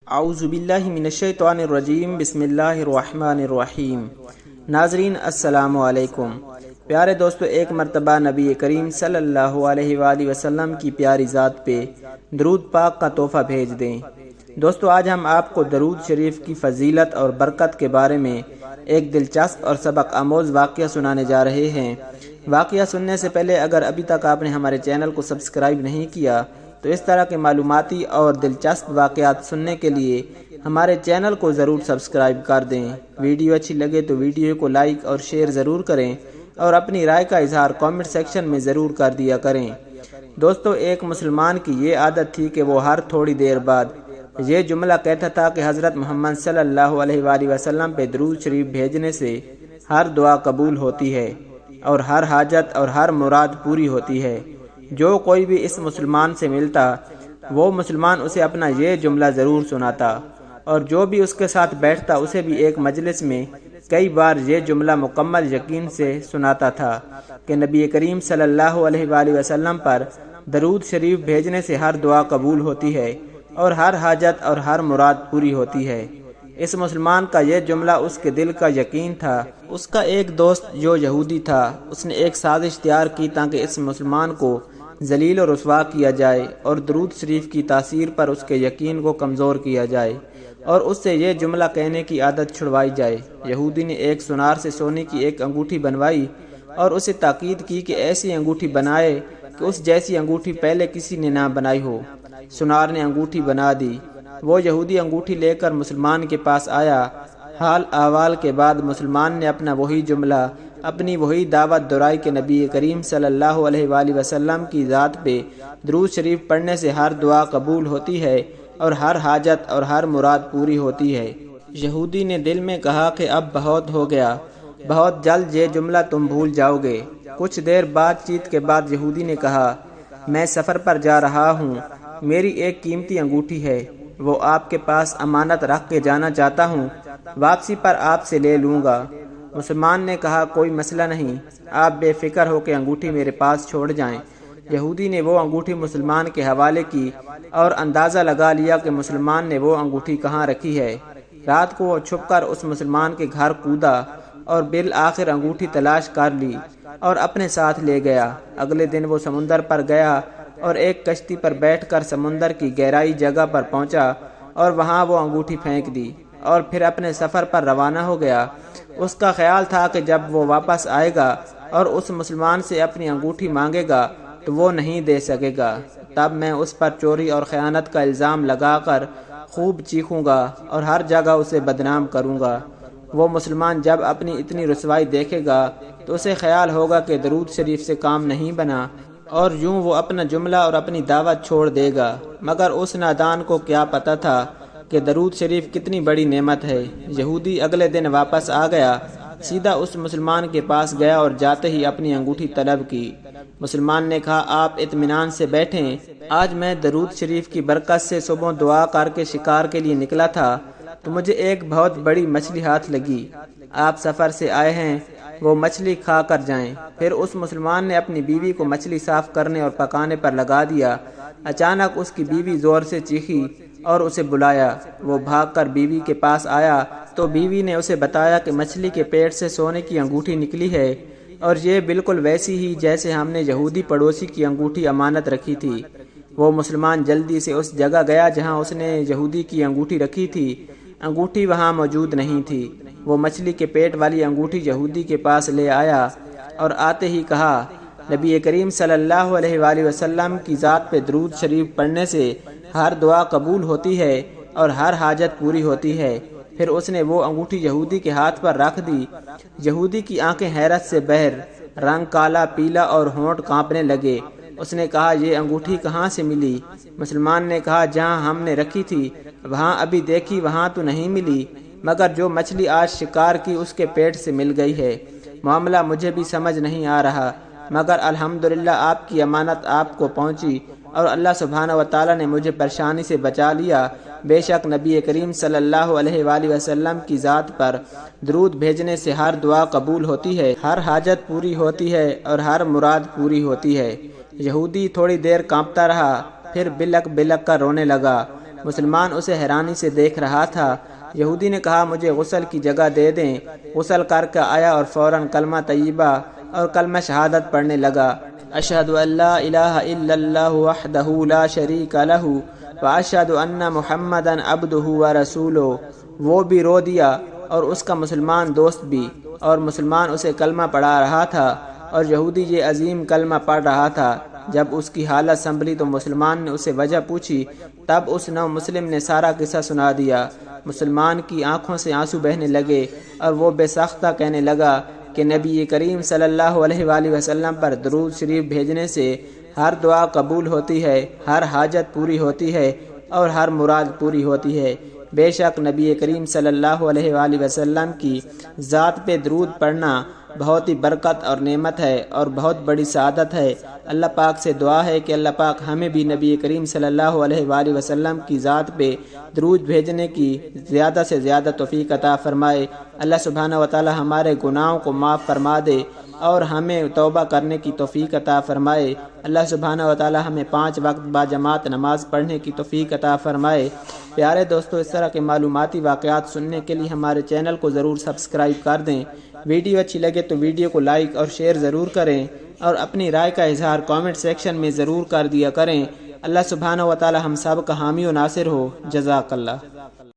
اعوذ باللہ من الشیطان الرجیم، بسم اللہ الرحمن الرحیم۔ ناظرین السلام علیکم۔ پیارے دوستو، ایک مرتبہ نبی کریم صلی اللہ علیہ وآلہ وسلم کی پیاری ذات پہ درود پاک کا تحفہ بھیج دیں۔ دوستو، آج ہم آپ کو درود شریف کی فضیلت اور برکت کے بارے میں ایک دلچسپ اور سبق آموز واقعہ سنانے جا رہے ہیں۔ واقعہ سننے سے پہلے اگر ابھی تک آپ نے ہمارے چینل کو سبسکرائب نہیں کیا تو اس طرح کے معلوماتی اور دلچسپ واقعات سننے کے لیے ہمارے چینل کو ضرور سبسکرائب کر دیں۔ ویڈیو اچھی لگے تو ویڈیو کو لائک اور شیئر ضرور کریں اور اپنی رائے کا اظہار کامنٹ سیکشن میں ضرور کر دیا کریں۔ دوستو، ایک مسلمان کی یہ عادت تھی کہ وہ ہر تھوڑی دیر بعد یہ جملہ کہتا تھا کہ حضرت محمد صلی اللہ علیہ وآلہ وسلم پہ درود شریف بھیجنے سے ہر دعا قبول ہوتی ہے اور ہر حاجت اور ہر مراد پوری ہوتی ہے۔ جو کوئی بھی اس مسلمان سے ملتا وہ مسلمان اسے اپنا یہ جملہ ضرور سناتا، اور جو بھی اس کے ساتھ بیٹھتا اسے بھی ایک مجلس میں کئی بار یہ جملہ مکمل یقین سے سناتا تھا کہ نبی کریم صلی اللہ علیہ وآلہ وسلم پر درود شریف بھیجنے سے ہر دعا قبول ہوتی ہے اور ہر حاجت اور ہر مراد پوری ہوتی ہے۔ اس مسلمان کا یہ جملہ اس کے دل کا یقین تھا۔ اس کا ایک دوست جو یہودی تھا، اس نے ایک سازش تیار کی تاکہ اس مسلمان کو ذلیل و رسوا کیا جائے اور درود شریف کی تاثیر پر اس کے یقین کو کمزور کیا جائے اور اس سے یہ جملہ کہنے کی عادت چھڑوائی جائے۔ یہودی نے ایک سونار سے سونے کی ایک انگوٹھی بنوائی اور اسے تاکید کی کہ ایسی انگوٹھی بنائے کہ اس جیسی انگوٹھی پہلے کسی نے نہ بنائی ہو۔ سونار نے انگوٹھی بنا دی۔ وہ یہودی انگوٹھی لے کر مسلمان کے پاس آیا۔ حال احوال کے بعد مسلمان نے اپنا وہی جملہ، اپنی وہی دعوت دہرائی کہ نبی کریم صلی اللہ علیہ وآلہ وسلم کی ذات پہ درود شریف پڑھنے سے ہر دعا قبول ہوتی ہے اور ہر حاجت اور ہر مراد پوری ہوتی ہے۔ یہودی نے دل میں کہا کہ اب بہت ہو گیا، بہت جلد یہ جملہ تم بھول جاؤ گے۔ کچھ دیر بات چیت کے بعد یہودی نے کہا، میں سفر پر جا رہا ہوں، میری ایک قیمتی انگوٹھی ہے، وہ آپ کے پاس امانت رکھ کے جانا چاہتا ہوں، واپسی پر آپ سے لے لوں گا۔ مسلمان نے کہا، کوئی مسئلہ نہیں، آپ بے فکر ہو کے انگوٹھی میرے پاس چھوڑ جائیں۔ یہودی نے وہ انگوٹھی مسلمان کے حوالے کی اور اندازہ لگا لیا کہ مسلمان نے وہ انگوٹھی کہاں رکھی ہے۔ رات کو وہ چھپ کر اس مسلمان کے گھر کودا اور بالآخر انگوٹھی تلاش کر لی اور اپنے ساتھ لے گیا۔ اگلے دن وہ سمندر پر گیا اور ایک کشتی پر بیٹھ کر سمندر کی گہرائی جگہ پر پہنچا اور وہاں وہ انگوٹھی پھینک دی اور پھر اپنے سفر پر روانہ ہو گیا۔ اس کا خیال تھا کہ جب وہ واپس آئے گا اور اس مسلمان سے اپنی انگوٹھی مانگے گا تو وہ نہیں دے سکے گا، تب میں اس پر چوری اور خیانت کا الزام لگا کر خوب چیخوں گا اور ہر جگہ اسے بدنام کروں گا۔ وہ مسلمان جب اپنی اتنی رسوائی دیکھے گا تو اسے خیال ہوگا کہ درود شریف سے کام نہیں بنا اور یوں وہ اپنا جملہ اور اپنی دعوت چھوڑ دے گا۔ مگر اس نادان کو کیا پتہ تھا کہ درود شریف کتنی بڑی نعمت ہے۔ یہودی اگلے دن واپس آ گیا، سیدھا اس مسلمان کے پاس گیا اور جاتے ہی اپنی انگوٹھی طلب کی۔ مسلمان نے کہا، آپ اطمینان سے بیٹھیں، آج میں درود شریف کی برکت سے صبح دعا کر کے شکار کے لیے نکلا تھا تو مجھے ایک بہت بڑی مچھلی ہاتھ لگی۔ آپ سفر سے آئے ہیں، وہ مچھلی کھا کر جائیں۔ پھر اس مسلمان نے اپنی بیوی کو مچھلی صاف کرنے اور پکانے پر لگا دیا۔ اچانک اس کی بیوی زور سے چیخی اور اسے بلایا۔ وہ بھاگ کر بیوی کے پاس آیا تو بیوی نے اسے بتایا کہ مچھلی کے پیٹ سے سونے کی انگوٹھی نکلی ہے اور یہ بالکل ویسی ہی جیسے ہم نے یہودی پڑوسی کی انگوٹھی امانت رکھی تھی۔ وہ مسلمان جلدی سے اس جگہ گیا جہاں اس نے یہودی کی انگوٹھی رکھی تھی۔ انگوٹھی وہاں موجود نہیں تھی۔ وہ مچھلی کے پیٹ والی انگوٹھی یہودی کے پاس لے آیا اور آتے ہی کہا، نبی کریم صلی اللہ علیہ وآلہ وسلم کی ذات پہ درود شریف پڑھنے سے ہر دعا قبول ہوتی ہے اور ہر حاجت پوری ہوتی ہے۔ پھر اس نے وہ انگوٹھی یہودی کے ہاتھ پر رکھ دی۔ یہودی کی آنکھیں حیرت سے بہر، رنگ کالا پیلا اور ہونٹ کانپنے لگے۔ اس نے کہا، یہ انگوٹھی کہاں سے ملی؟ مسلمان نے کہا، جہاں ہم نے رکھی تھی وہاں ابھی دیکھی، وہاں تو نہیں ملی، مگر جو مچھلی آج شکار کی اس کے پیٹ سے مل گئی ہے۔ معاملہ مجھے بھی سمجھ نہیں آ رہا، مگر الحمدللہ آپ کی امانت آپ کو پہنچی اور اللہ سبحانہ و تعالی نے مجھے پریشانی سے بچا لیا۔ بے شک نبی کریم صلی اللہ علیہ وآلہ وسلم کی ذات پر درود بھیجنے سے ہر دعا قبول ہوتی ہے، ہر حاجت پوری ہوتی ہے اور ہر مراد پوری ہوتی ہے۔ یہودی تھوڑی دیر کانپتا رہا، پھر بلک بلک کر رونے لگا۔ مسلمان اسے حیرانی سے دیکھ رہا تھا۔ یہودی نے کہا مجھے غسل کی جگہ دے دیں۔ غسل کر کے آیا اور فوراً کلمہ طیبہ اور کلمہ شہادت پڑھنے لگا۔ اشہد ان لا الہ الا اللہ وحدہ لا شریک لہ واشہد ان محمدا عبدہ ورسولہ۔ وہ بھی رو دیا اور اس کا مسلمان دوست بھی، اور مسلمان اسے کلمہ پڑھا رہا تھا اور یہودی یہ عظیم کلمہ پڑھ رہا تھا۔ جب اس کی حالت سنبھلی تو مسلمان نے اسے وجہ پوچھی، تب اس نو مسلم نے سارا قصہ سنا دیا۔ مسلمان کی آنکھوں سے آنسو بہنے لگے اور وہ بے ساختہ کہنے لگا کہ نبی کریم صلی اللہ علیہ وآلہ وسلم پر درود شریف بھیجنے سے ہر دعا قبول ہوتی ہے، ہر حاجت پوری ہوتی ہے اور ہر مراد پوری ہوتی ہے۔ بے شک نبی کریم صلی اللہ علیہ وآلہ وسلم کی ذات پہ درود پڑھنا بہت ہی برکت اور نعمت ہے اور بہت بڑی سعادت ہے۔ اللہ پاک سے دعا ہے کہ اللہ پاک ہمیں بھی نبی کریم صلی اللہ علیہ وآلہ وسلم کی ذات پہ درود بھیجنے کی زیادہ سے زیادہ توفیق عطا فرمائے۔ اللہ سبحانہ وتعالی ہمارے گناہوں کو معاف فرما دے اور ہمیں توبہ کرنے کی توفیق عطا فرمائے۔ اللہ سبحانہ وتعالی ہمیں 5 وقت با جماعت نماز پڑھنے کی توفیق عطا فرمائے۔ پیارے دوستو، اس طرح کے معلوماتی واقعات سننے کے لیے ہمارے چینل کو ضرور سبسکرائب کر دیں۔ ویڈیو اچھی لگے تو ویڈیو کو لائک اور شیئر ضرور کریں اور اپنی رائے کا اظہار کامنٹ سیکشن میں ضرور کر دیا کریں۔ اللہ سبحانہ وتعالی ہم سب کا حامی و ناصر ہو۔ جزاک اللہ۔